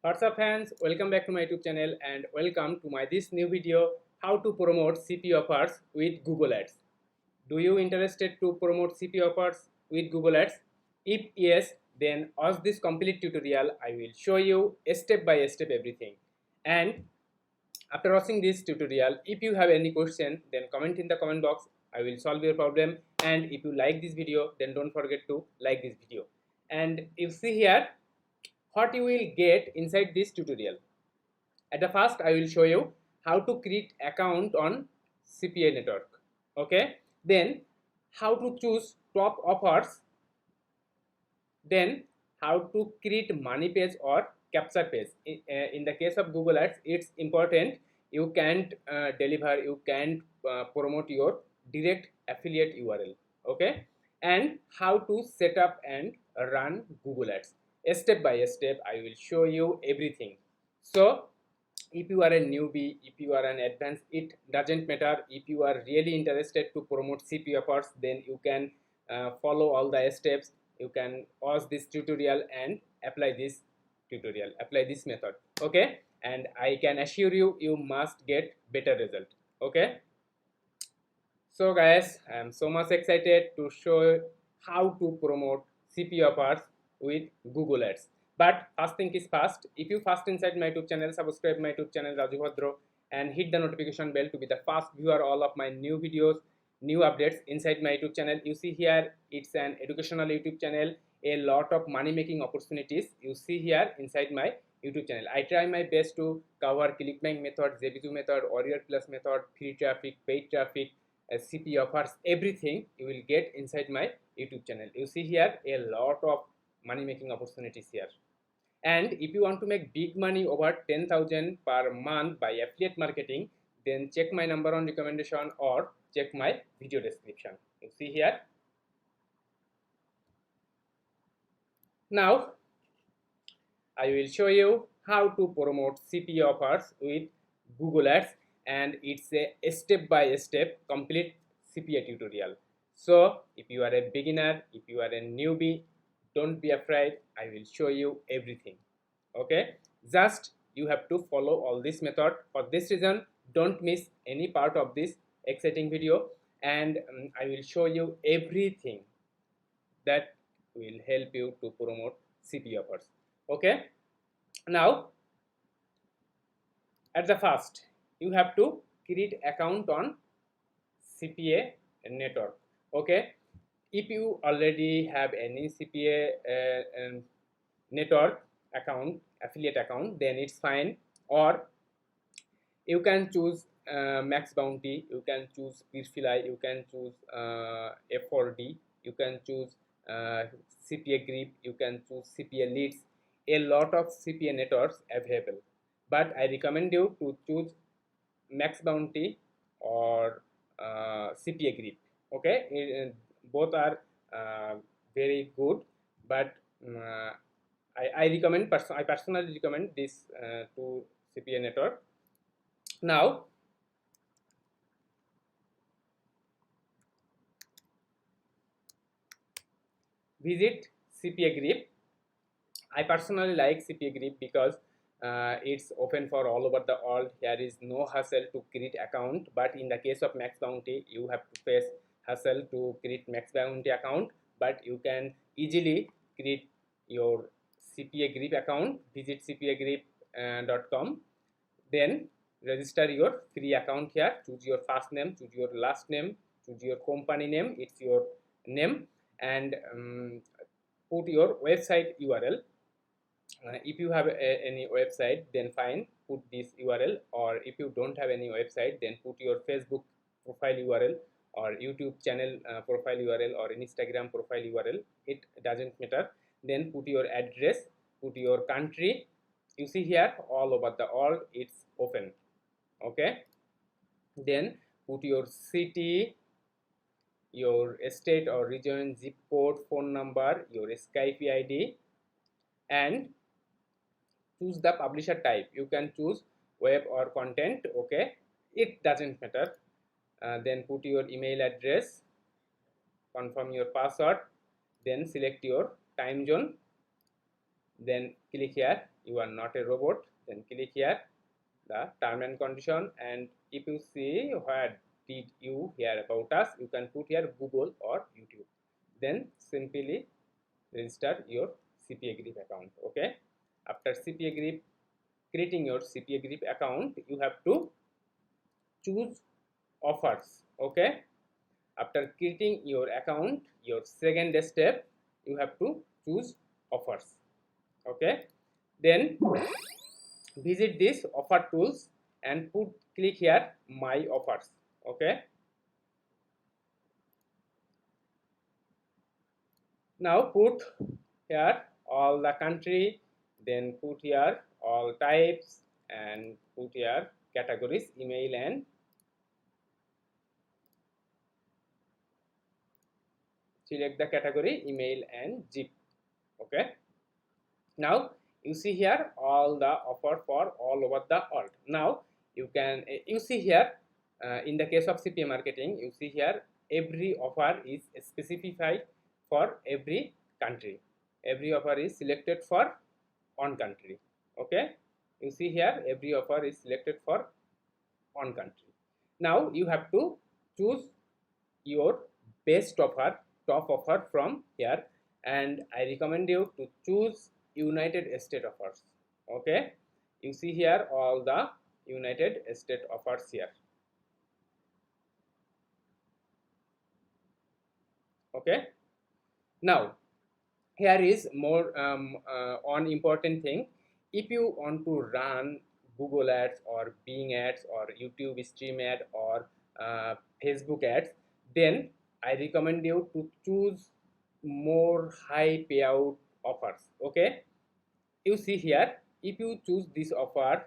What's up fans, welcome back to my YouTube channel and welcome to my this new video, how to promote CP offers with Google Ads. Do you interested to promote CP offers with Google Ads? If yes, then watch this complete tutorial. I will show you step by step everything. And after watching this tutorial, if you have any question, then comment in the comment box. I will solve your problem. And if you like this video, then don't forget to like this video. And you see here what you will get inside this tutorial. At the first, I will show you how to create account on CPA network. Okay. Then how to choose top offers. Then how to create money page or capture page. In the case of Google Ads, it's important. You can't deliver, you can't promote your direct affiliate URL. Okay. And how to set up and run Google Ads. Step by step, I will show you everything. So if you are a newbie, if you are an advanced, it doesn't matter. If you are really interested to promote CP offers, then you can follow all the steps. You can pause this tutorial and apply this tutorial, apply this method. Okay, and I can assure you, you must get better result. Okay, so guys, I am so much excited to show how to promote CP offers with Google Ads. But first thing is first, if you first inside my YouTube channel, subscribe my YouTube channel Raju Bhadro and hit the notification bell to be the first viewer all of my new videos, new updates inside my YouTube channel. You see here, it's an educational YouTube channel, a lot of money making opportunities you see here inside my YouTube channel. I try my best to cover ClickBank method, Zebizu method, Warrior Plus method, free traffic, paid traffic, CP offers, everything you will get inside my YouTube channel. You see here a lot of money making opportunities here. And if you want to make big money over 10,000 per month by affiliate marketing, then check my number on recommendation or check my video description. You see here. Now I will show you how to promote CP offers with Google Ads, and it's a step by step complete CPA tutorial. So if you are a beginner, if you are a newbie, don't be afraid. I will show you everything. Okay, just you have to follow all this method. For this reason, don't miss any part of this exciting video, and I will show you everything that will help you to promote CP offers. Okay, now at the first you have to create account on CPA network. Okay, if you already have any CPA network account, affiliate account, then it's fine. Or you can choose Max Bounty, you can choose Peerfly, you can choose F4D, you can choose CPA Grip, you can choose CPA Leads. A lot of CPA networks available, but I recommend you to choose Max Bounty or CPA Grip. Okay, both are very good, but I recommend I personally recommend this to CPA network. Now visit CPA Grip. I personally like CPA Grip because it's open for all over the world. There is no hassle to create account, but in the case of Max Bounty, you have to face hassle to create Max Bounty account, but you can easily create your CPA Grip account. Visit cpagrip.com, then register your free account here. Choose your first name, choose your last name, choose your company name, it's your name, and put your website URL. If you have any website, then fine, put this URL. Or if you don't have any website, then put your Facebook profile URL or YouTube channel profile URL or Instagram profile URL. It doesn't matter. Then put your address, put your country. You see here all over the world it's open. Okay, then put your city, your state or region, zip code, phone number, your Skype ID, and choose the publisher type. You can choose web or content. Okay, it doesn't matter. Then put your email address, confirm your password, then select your time zone, then click here. You are not a robot, then click here the term and condition, and if you see where did you hear about us, you can put here Google or YouTube, then simply register your CPA Grip account. Okay, after CPA Grip, creating your CPA Grip account, you have to choose offers. Okay, after creating your account, your second step, you have to choose offers. Okay, then visit this offer tools and click here my offers. Okay, now put here all the country, then put here all types, and put here categories, email, and select the category email and zip. Okay, now you see here all the offer for all over the world. Now you can you see here in the case of CPA marketing, you see here every offer is specified for every country. Every offer is selected for one country. Okay, you see here every offer is selected for one country. Now you have to choose your best offer, top offer from here, and I recommend you to choose United States offers. Okay, you see here all the United States offers here. Okay, now here is more one important thing. If you want to run Google ads or Bing ads or YouTube stream ad or Facebook ads, then I recommend you to choose more high payout offers. Okay, you see here, if you choose this offer,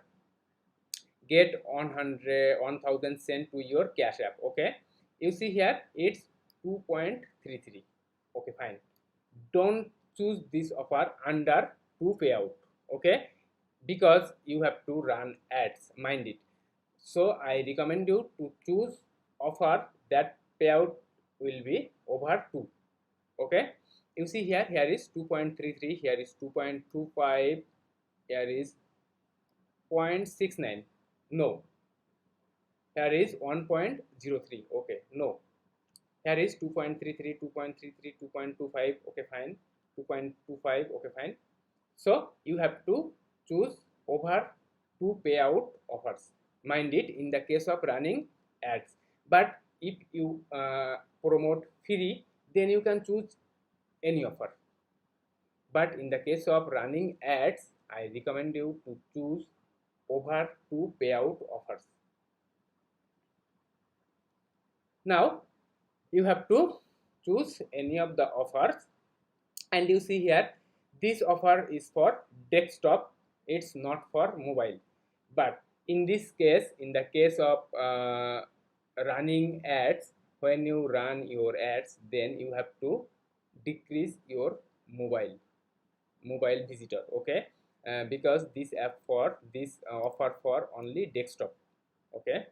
get 1000 sent to your cash app. Okay, you see here it's 2.33. okay, fine, don't choose this offer under 2 payout. Okay, because you have to run ads, mind it. So I recommend you to choose offer that payout will be over 2. Okay, you see here, here is 2.33, here is 2.25, here is 0.69. No, here is 1.03. okay, no, here is 2.33, 2.33, 2.25. okay, fine, 2.25. okay, fine. So you have to choose over 2 payout offers, mind it, in the case of running ads. But if you promote free, then you can choose any offer. But in the case of running ads, I recommend you to choose over 2 payout offers. Now you have to choose any of the offers, and you see here this offer is for desktop, it's not for mobile. But in this case, in the case of running ads, when you run your ads, then you have to decrease your mobile visitor. Okay, because this app for this offer for only desktop. Okay,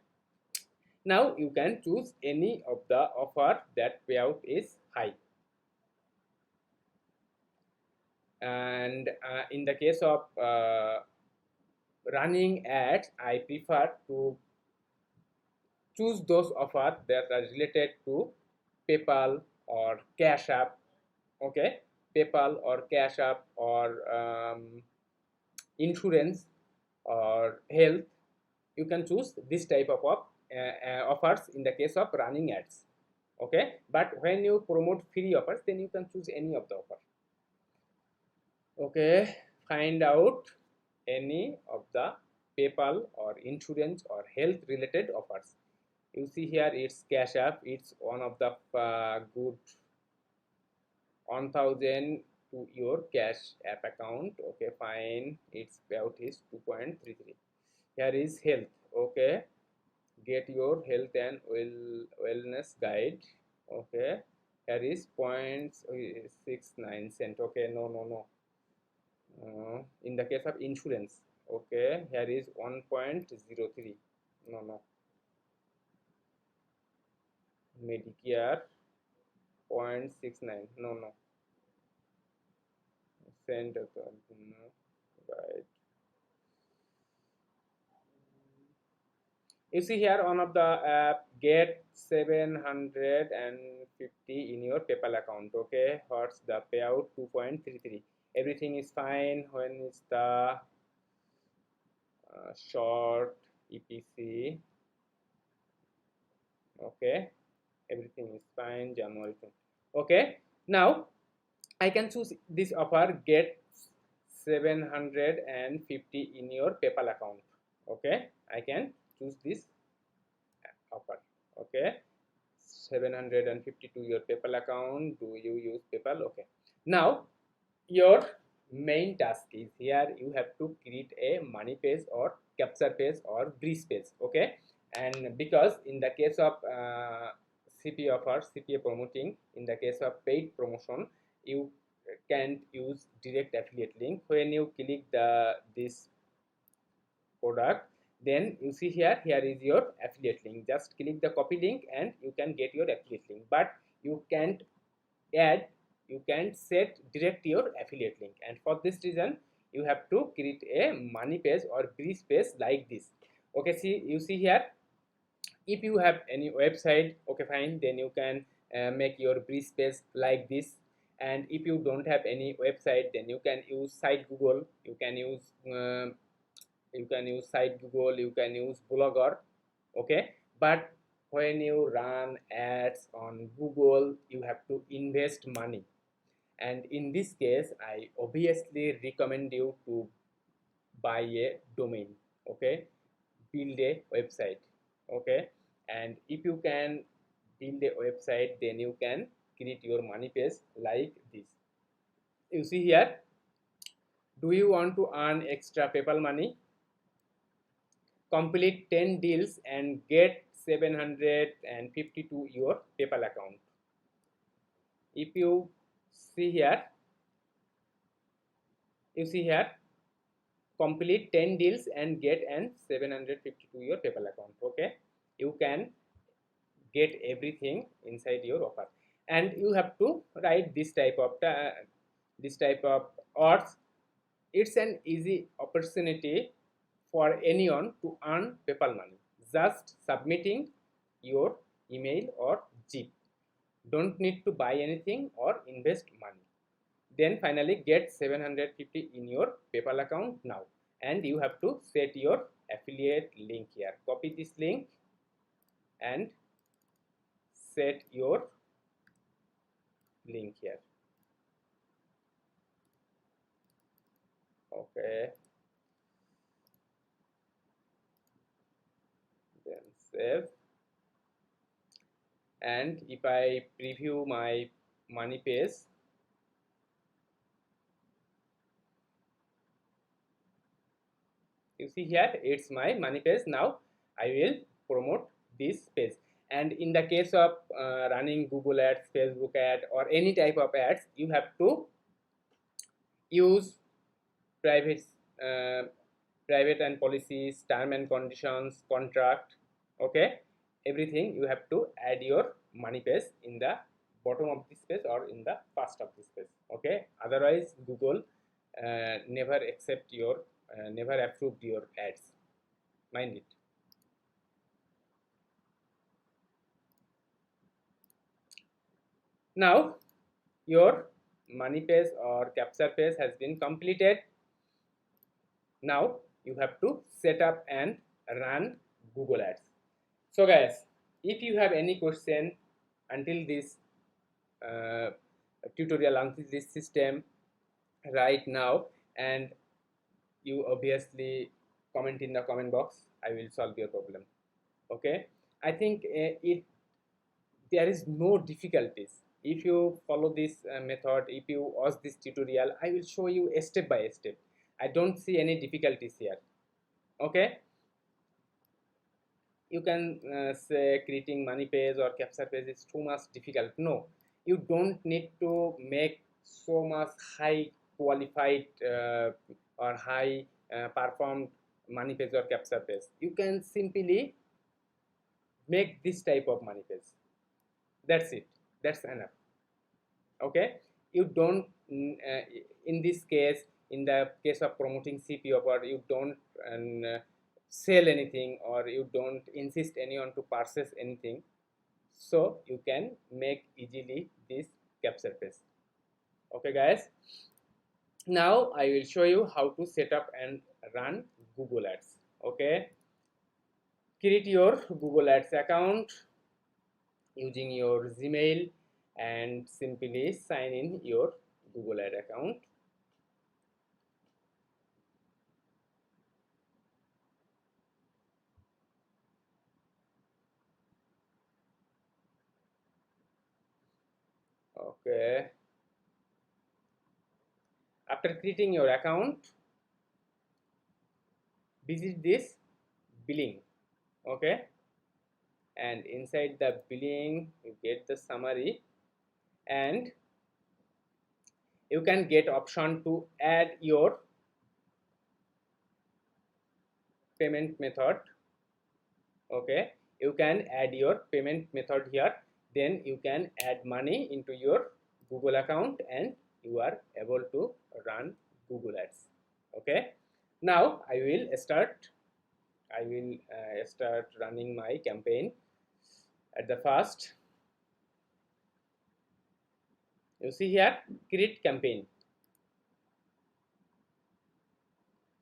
now you can choose any of the offer that payout is high. And in the case of running ads, I prefer to choose those offers that are related to PayPal or Cash App. Okay, PayPal or Cash App or insurance or health. You can choose this type of offers in the case of running ads. Okay, but when you promote free offers, then you can choose any of the offer. Okay, find out any of the PayPal or insurance or health related offers. You see here it's Cash App, it's one of the good 1000 to your Cash App account. Okay, fine, its payout is 2.33. Here is health. Okay, get your health and wellness guide. Okay, here is 0.69 cent. Okay, no. In the case of insurance, okay, here is 1.03. No, Medicare 0.69. No, cent. No. Right. You see here one of the app get 750 in your PayPal account. Okay, what's the payout? 2.33. Everything is fine. When is the short EPC? Okay, everything is fine. January 20. Okay, now I can choose this offer, get 750 in your PayPal account. Okay, I can choose this offer. Okay, 750 to your PayPal account. Do you use PayPal? Okay, now your main task is here, you have to create a money page or capture page or breeze page. Okay, and because in the case of CPA offers, CPA promoting, in the case of paid promotion, you can't use direct affiliate link. When you click this product, then you see here is your affiliate link. Just click the copy link and you can get your affiliate link, but you can't add, you can set direct your affiliate link. And for this reason you have to create a money page or breeze page like this. Okay, see, you see here, if you have any website, okay fine, then you can make your breeze page like this. And if you don't have any website, then you can use site Google, you can use site Google, you can use Blogger. Okay, but when you run ads on Google, you have to invest money, and in this case I obviously recommend you to buy a domain. Okay, build a website. Okay, and if you can build a website, then you can create your money page like this. You see here, do you want to earn extra PayPal money? Complete 10 deals and get 750 to your PayPal account. If you see here, you see here, complete 10 deals and get an 750 to your PayPal account. Okay, you can get everything inside your offer, and you have to write this type of odds. It's an easy opportunity for anyone to earn PayPal money, just submitting your email or zip. Don't need to buy anything or invest money. Then finally get 750 in your PayPal account now, and you have to set your affiliate link here. Copy this link and set your link here. Okay, then save. And if I preview my money page, you see here it's my money page. Now I will promote this page. And in the case of running Google ads, Facebook ad, or any type of ads, you have to use private uh, private and policies, term and conditions, contract. Okay, everything you have to add your money page in the bottom of this page or in the first of this page. Okay, otherwise Google never accept your never approved your ads, mind it. Now your money page or capture page has been completed. Now you have to set up and run Google ads. So guys, if you have any question until this uh, tutorial, until this system right now, and you obviously comment in the comment box, I will solve your problem. Okay, I think there is no difficulties. If you follow this method, if you watch this tutorial, I will show you step by step. I don't see any difficulties here. Okay, you can say creating money page or capture page is too much difficult. No, you don't need to make so much high qualified or high performed money page or capture page. You can simply make this type of money page. That's it, that's enough. Okay, you don't in this case in the case of promoting CP offer, you don't sell anything, or you don't insist anyone to purchase anything, so you can make easily this capture page. Okay guys, now I will show you how to set up and run Google Ads. Okay, create your Google Ads account using your Gmail and simply sign in your Google Ad account. Okay, after creating your account, visit this billing. Okay, and inside the billing you get the summary, and you can get option to add your payment method. Okay, you can add your payment method here, then you can add money into your Google account and you are able to run Google Ads. Okay, now I will start running my campaign. At the first, you see here create campaign,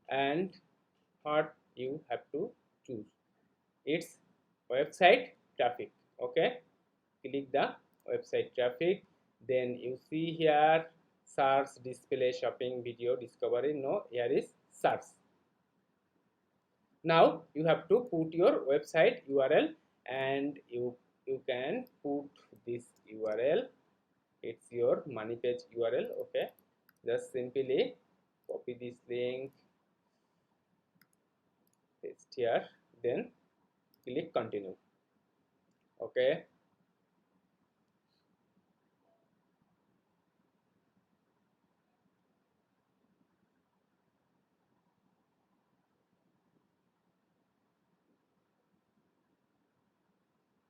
and what you have to choose, it's website traffic. Okay, click the website traffic, then you see here search, display, shopping, video, discovery. No, here is search. Now you have to put your website URL, and you can put this URL, it's your money page URL. Okay, just simply copy this link, paste here, then click continue. Okay,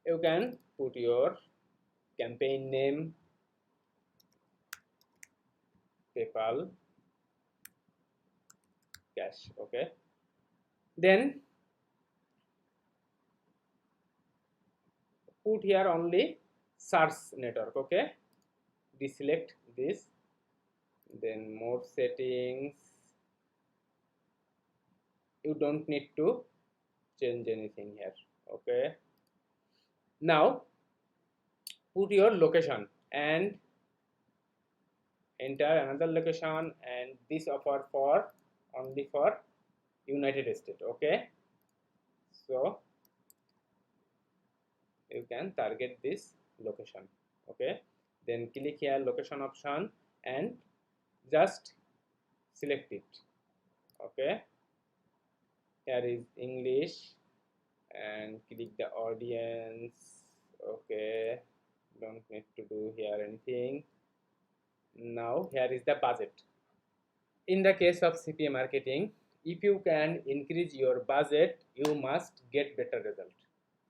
you can put your campaign name, PayPal, cash. Okay, then put here only search network. Okay, deselect this, then more settings, you don't need to change anything here. Okay, now put your location and enter another location, and this offer for only for United States. Okay, so you can target this location. Okay, then click here location option and just select it. Okay, here is English, and click the audience. Okay, don't need to do here anything. Now here is the budget. In the case of CPA marketing, if you can increase your budget, you must get better result.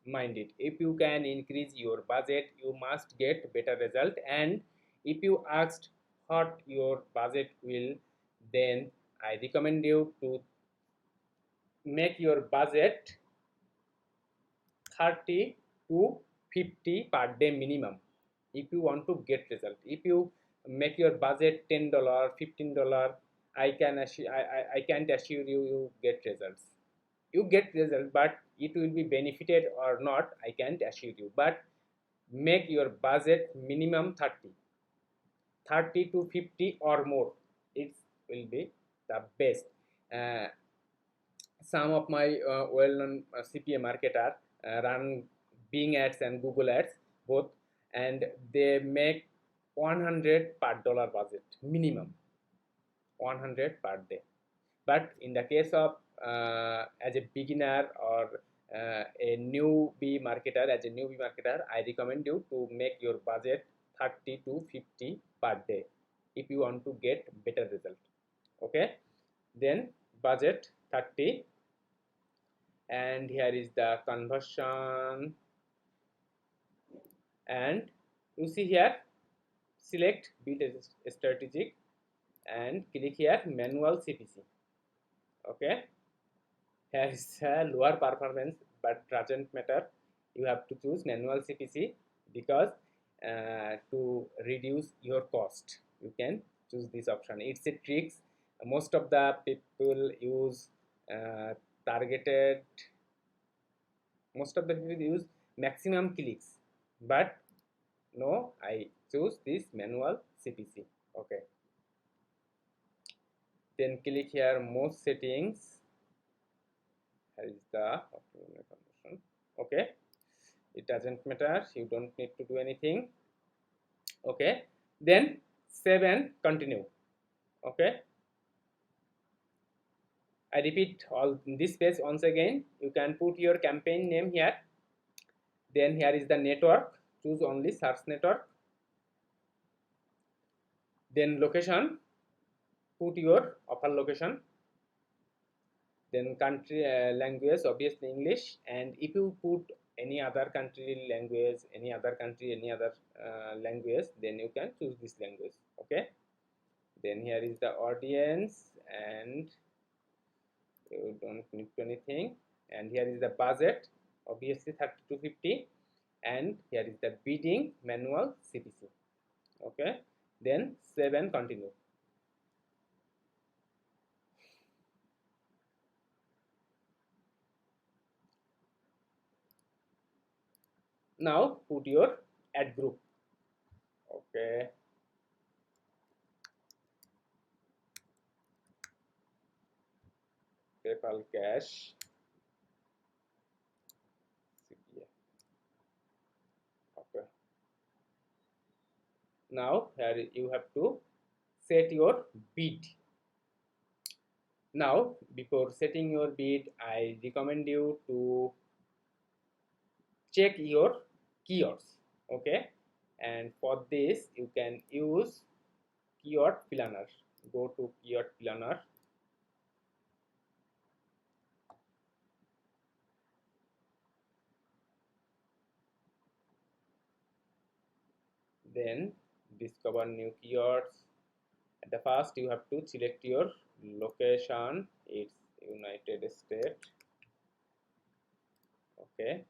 Mind it, if you can increase your budget, you must get better result. And if you asked what your budget will, then I recommend you to make your budget 30 to 50 per day minimum if you want to get result. If you make your budget $10, $15, I can't assure you you get results. You get result, but it will be benefited or not, I can't assure you. But make your budget minimum 30 to 50 or more, it will be the best. uh, some of my well-known CPA marketer run Bing ads and Google ads both, and they make 100 per dollar budget minimum, 100 per day. But in the case of as a beginner or a newbie marketer, I recommend you to make your budget 30 to 50 per day if you want to get better result. Okay, then budget 30, and here is the conversion, and you see here select build a strategic, and click here manual CPC. Okay, here is a lower performance, but doesn't matter. You have to choose manual CPC because to reduce your cost, you can choose this option. It's a trick. Most of the people use targeted. Most of the people use maximum clicks, but no, I choose this manual CPC. Okay, then click here most settings. Here is the optimal conversion. Okay, it doesn't matter, you don't need to do anything. Okay, then save and continue. Okay, I repeat all this page once again. You can put your campaign name here. Then here is the network, choose only search network. Then location, put your offer location. Then country language, obviously English, and if you put any other country language, any other country, any other language, then you can choose this language. Okay, then here is the audience, and you don't need to anything, and here is the budget, obviously 30 to 50, and here is the bidding manual CPC. Okay, then save and continue. Now put your ad group. Okay, PayPal Cash, CPA. Okay, now here you have to set your bid. Now before setting your bid, I recommend you to check your keywords. Okay, and for this you can use keyword planner. Go to keyword planner. Then discover new keywords. At the first you have to select your location. It's United States. Okay,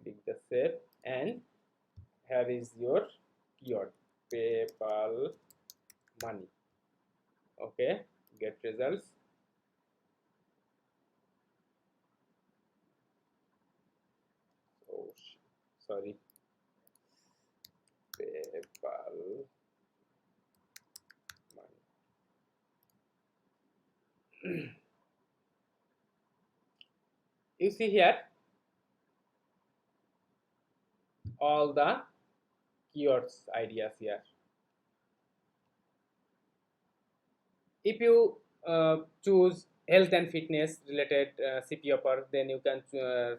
click the save, and here is your keyword PayPal money. Okay, get results. Oh, sorry, PayPal money. You see here all the keywords ideas here. If you choose health and fitness related CP offers, then you can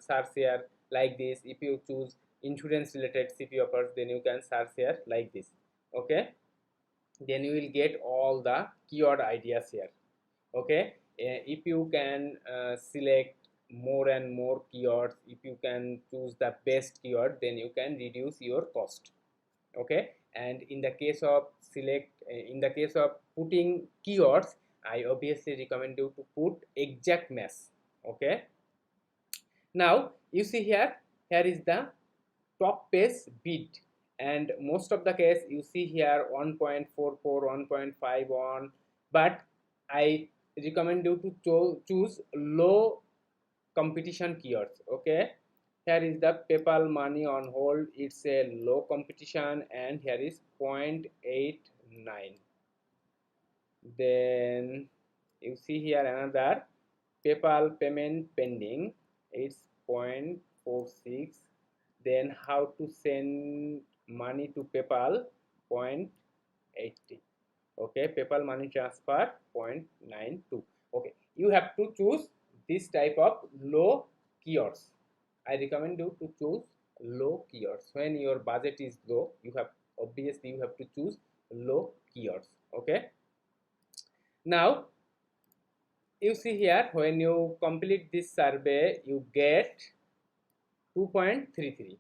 search here like this. If you choose insurance related CP offers, then you can search here like this. Okay, then you will get all the keyword ideas here. Okay, if you can select more and more keywords, if you can choose the best keyword, then you can reduce your cost. Okay, and in the case of in the case of putting keywords, I obviously recommend you to put exact match. Okay, now you see here is the top page bid, and most of the case you see here 1.44 1.51, but I recommend you to choose low competition keywords. Okay, here is the PayPal money on hold, it's a low competition, and here is 0.89. Then you see here another PayPal payment pending, it's 0.46. Then how to send money to PayPal, 0.80. Okay, PayPal money transfer 0.92. Okay, you have to choose this type of low keywords. I recommend you to choose low keywords. When your budget is low, you have obviously you have to choose low keywords. Okay, now you see here when you complete this survey you get 2.33.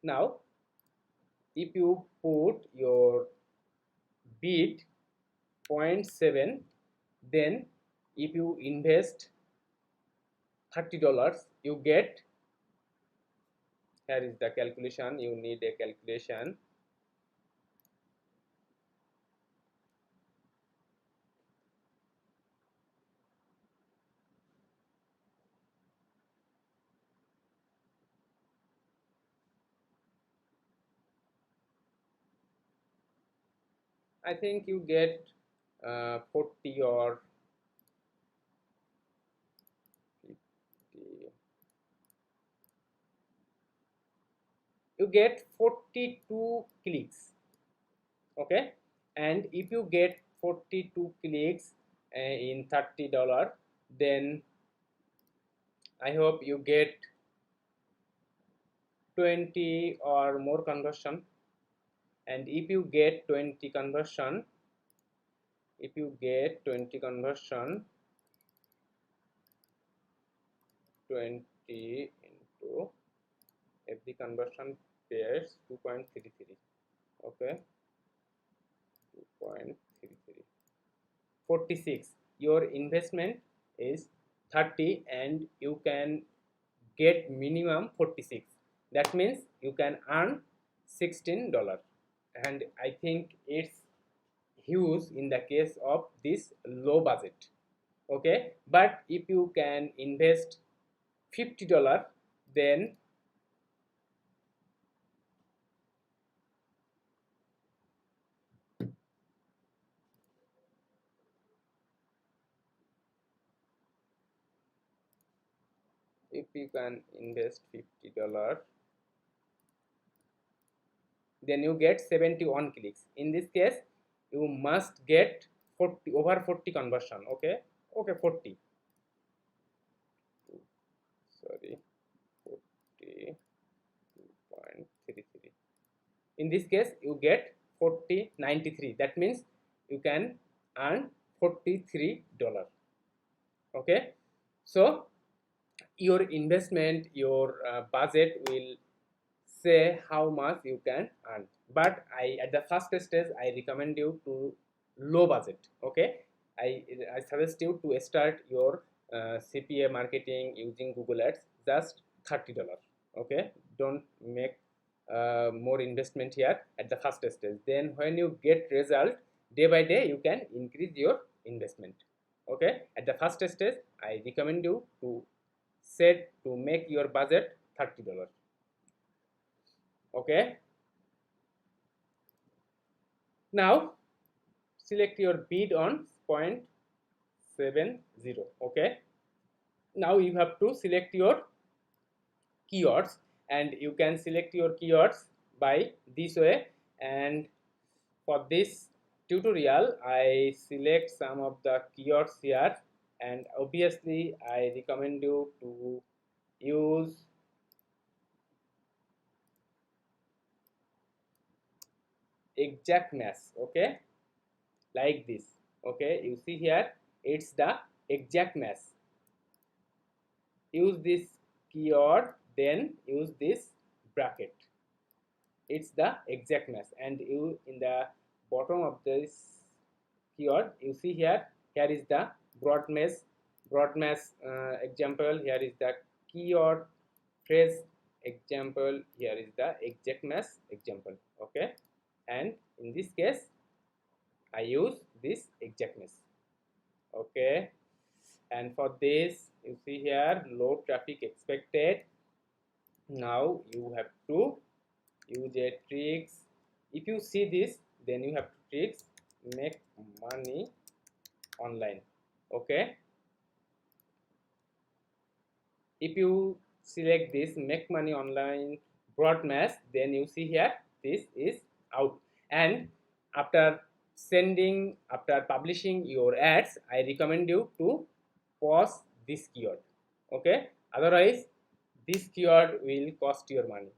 now if you put your bid 0.7, then if you invest $30, you get, here is the calculation, you need a calculation. I think you get 40 or 50. You get 42 clicks, okay, and if you get 42 clicks in $30, then I hope you get 20 or more conversion. And if you get 20 conversion, if you get 20 conversion, 20 into every conversion pairs 2.33, okay, 2.33, 46. Your investment is 30 and you can get minimum 46. That means you can earn $16, and I think it's huge in the case of this low budget, okay. But if you can invest $50, then if you can invest $50, then you get 71 clicks. In this case you must get 40 over 40 conversion, okay, 40, sorry, 42.33. In this case you get 40.93. That means you can earn $43, okay. So your investment, your budget will say how much you can earn, but at the first stage I recommend you to low budget, okay. I suggest you to start your CPA marketing using Google Ads just $30, okay. Don't make more investment here at the first stage. Then when you get result day by day, you can increase your investment, okay. At the first stage I recommend you to set to make your budget $30, okay. Now select your bid on 0.70, okay. Now you have to select your keywords, and you can select your keywords by this way. And for this tutorial I select some of the keywords here, and obviously I recommend you to use exact match, okay, like this, okay. You see here it's the exact match. Use this keyword, then use this bracket, it's the exact match. And you in the bottom of this keyword you see here, here is the broad match example, here is the keyword phrase example, here is the exact match example, okay. And in this case I use this exact match, okay. And for this you see here low traffic expected. Now you have to use a tricks. If you see this, then you have to tricks make money online, okay. If you select this make money online broad match, then you see here this is out. And after publishing your ads, I recommend you to pause this keyword, okay. Otherwise this keyword will cost your money.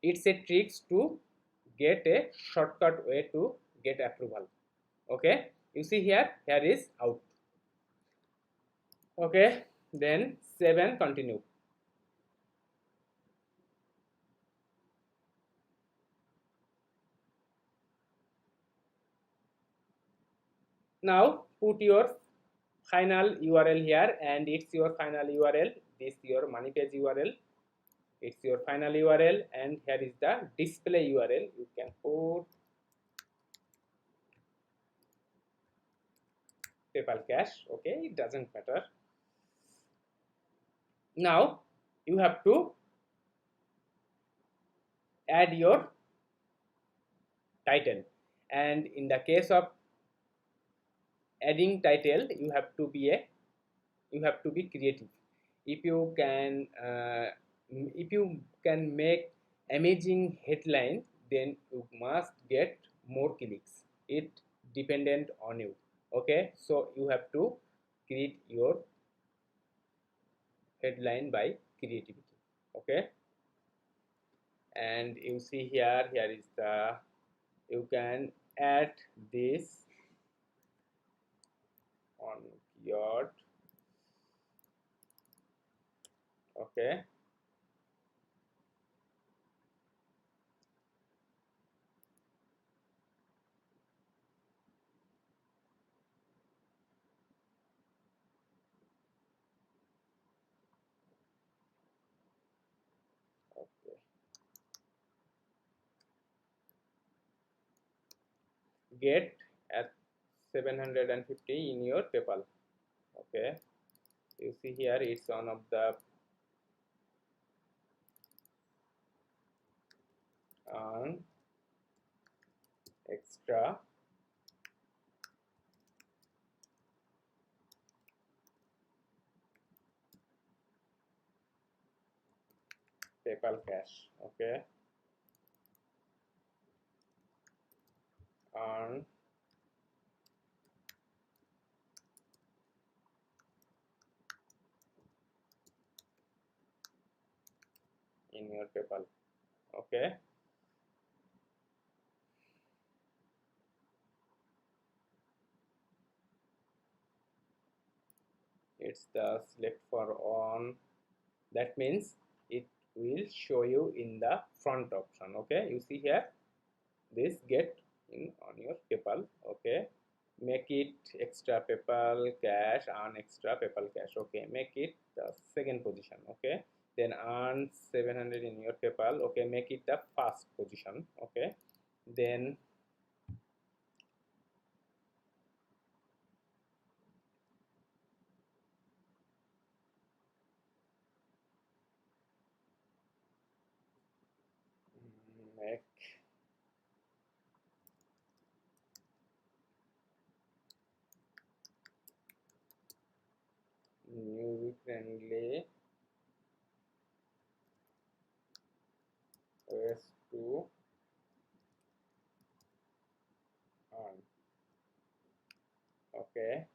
It's a tricks to get a shortcut way to get approval, okay. You see here is out, okay. Then 7, continue. Now put your final URL here, and it's your final URL. This your money page URL. It's your final URL, and here is the display URL. You can put PayPal Cash. Okay, it doesn't matter. Now you have to add your title, and in the case of adding title, you have to be creative. If you can make amazing headline, then you must get more clicks. It dependent on you. Okay, so you have to create your headline by creativity. Okay, and you see here is the, you can add this on your, okay, okay, get at 750 in your PayPal. Okay, you see here it's one of the extra PayPal Cash. Okay, earn in your PayPal. Okay, it's the select for on, that means it will show you in the front option. Okay, you see here this get in on your PayPal. Okay, make it extra PayPal Cash, earn extra PayPal Cash. Okay, make it the second position. Okay, then earn 700 in your PayPal. Okay, make it the first position. Okay, then make new friendly ways to earn. Okay,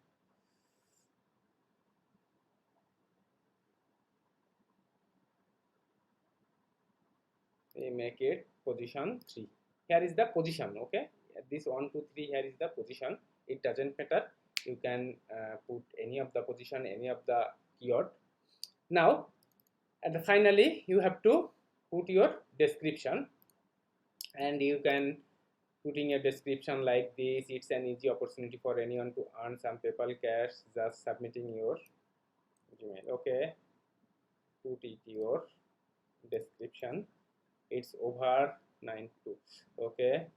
we make it position 3. Here is the position. Okay, this 1 2 3, here is the position. It doesn't matter, you can put any of the position, any of the keyword. Now and finally you have to put your description, and you can putting a description like this: it's an easy opportunity for anyone to earn some PayPal Cash, just submitting your Gmail. Okay, put it your description. It's over 92. Okay,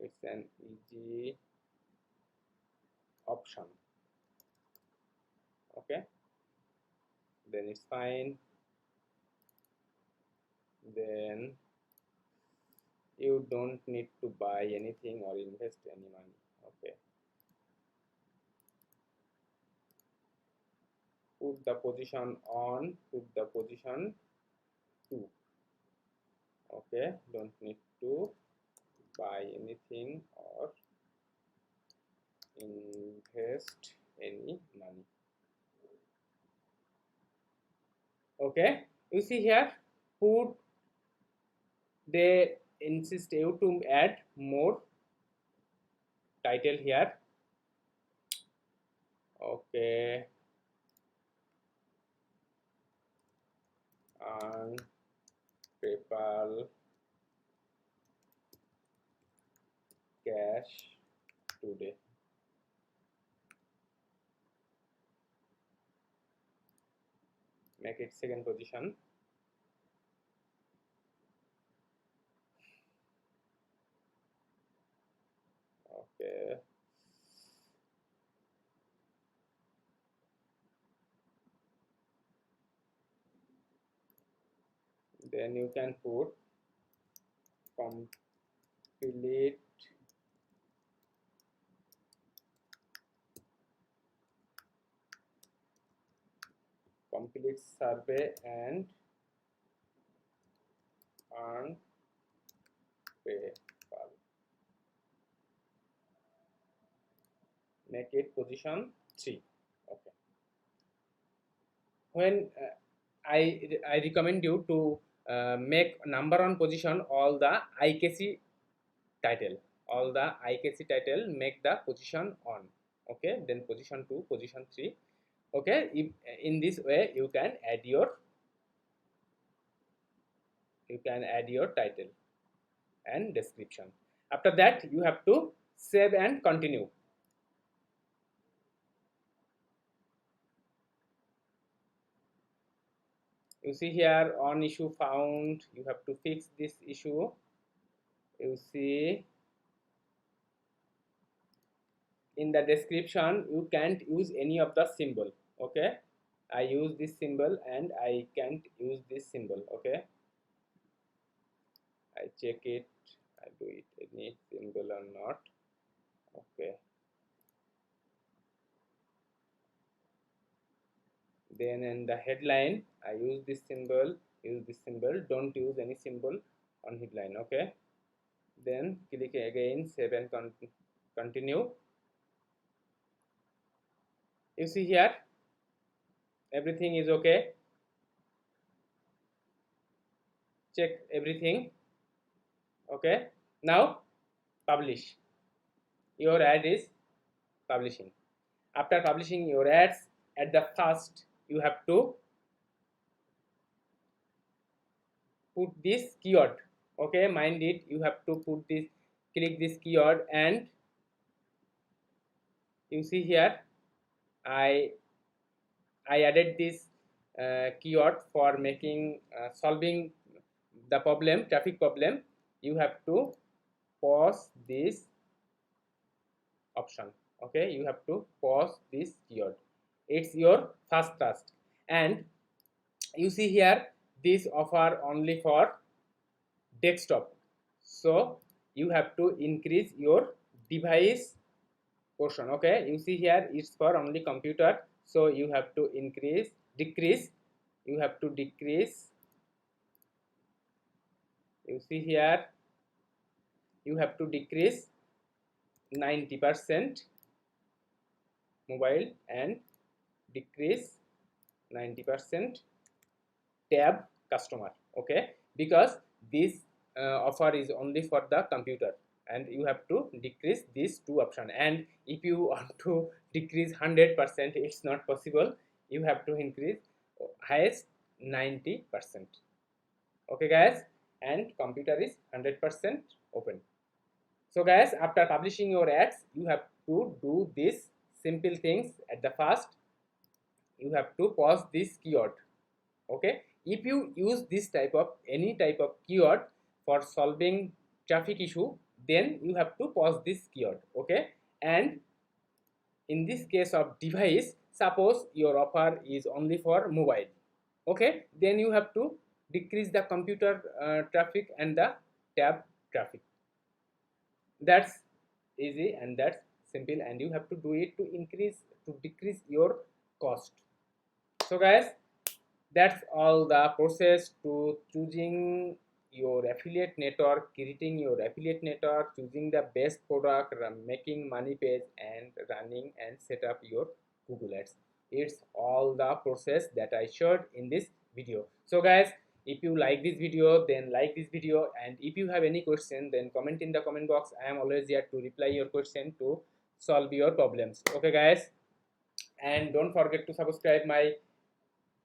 it's an easy option. Okay, then it's fine. Then you don't need to buy anything or invest any money. Okay, put the position on, put the position 2. Okay, don't need to buy anything or invest any money. Okay, you see here, put, they insist you to add more title here. Okay, and PayPal cash today. Make it second position. Okay. Then you can put complete survey and earn PayPal. Make it position 3. Okay. When I recommend you to make number on position all the IKC title. All the IKC title make the position on. Okay. Then position 2, position 3. Okay. If, in this way you can add your title and description. After that you have to save and continue. You see here on issue found, you have to fix this issue. You see in the description you can't use any of the symbol. Okay, I use this symbol and I can't use this symbol. Okay, I check it, I do it any symbol or not. Okay, then in the headline I use this symbol, don't use any symbol on headline. Okay, then click again, save and continue. You see here everything is okay. Check everything. Okay, now publish. Your ad is publishing. After publishing your ads, at the first you have to put this keyword. Okay, mind it, you have to put this, click this keyword, and you see here I added this keyword for making solving the problem, traffic problem. You have to pause this option. Okay, you have to pause this keyword. It's your first task. And you see here this offer only for desktop, so you have to increase your device portion. Okay, you see here it's for only computer, so you have to decrease. You have to decrease. You see here you have to decrease 90% mobile and decrease 90% tab customer. Okay, because this offer is only for the computer, and you have to decrease these two options. And if you want to decrease 100%, it's not possible. You have to increase highest 90%. Okay guys, and computer is 100% open. So guys, after publishing your ads, you have to do these simple things. At the first, you have to pause this keyword. Okay, if you use this type of any type of keyword for solving traffic issue, then you have to pause this keyword. Okay, and in this case of device, suppose your offer is only for mobile. Okay, then you have to decrease the computer traffic and the tab traffic. That's easy and that's simple, and you have to do it to decrease your cost. So guys, that's all the process to choosing your affiliate network, creating your affiliate network, choosing the best product, making money page, and running and set up your Google Ads. It's all the process that I showed in this video. So guys, if you like this video, then like this video, and if you have any question, then comment in the comment box. I am always here to reply your question, to solve your problems. Okay guys, and don't forget to subscribe my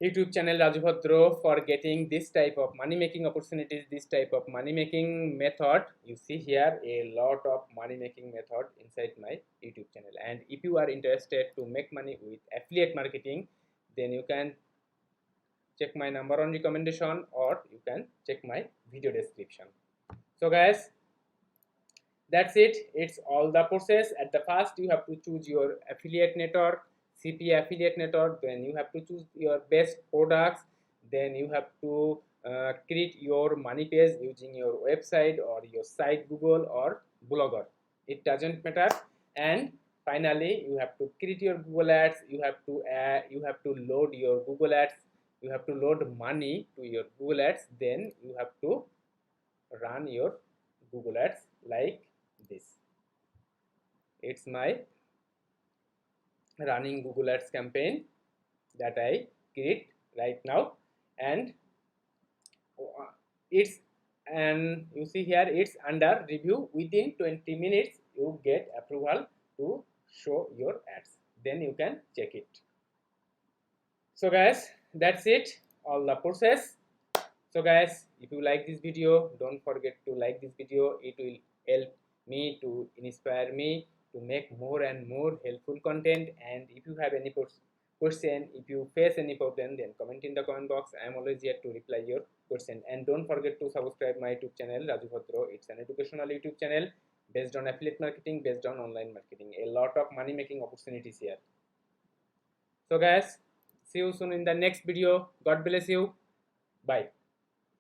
YouTube channel Raju Bhadro for getting this type of money making opportunities, this type of money making method. You see here a lot of money making method inside my YouTube channel. And if you are interested to make money with affiliate marketing, then you can check my number on recommendation, or you can check my video description. So guys, that's it. It's all the process. At the first you have to choose your affiliate network, CPA affiliate network, then you have to choose your best products, then you have to create your money page using your website or your site, Google or Blogger, it doesn't matter. And finally you have to create your Google ads, you have to load your Google ads, you have to load money to your Google ads, then you have to run your Google ads like this. It's my running Google ads campaign that I create right now, and it's, and you see here it's under review. Within 20 minutes you get approval to show your ads, then you can check it. So guys, that's it, all the process. So guys, if you like this video, don't forget to like this video. It will help me to inspire me to make more and more helpful content. And if you have any question, if you face any problem, then comment in the comment box. I am always here to reply your question. And don't forget to subscribe my YouTube channel Raju Bhadro. It's an educational YouTube channel based on affiliate marketing, based on online marketing. A lot of money making opportunities here. So guys, see you soon in the next video. God bless you. Bye.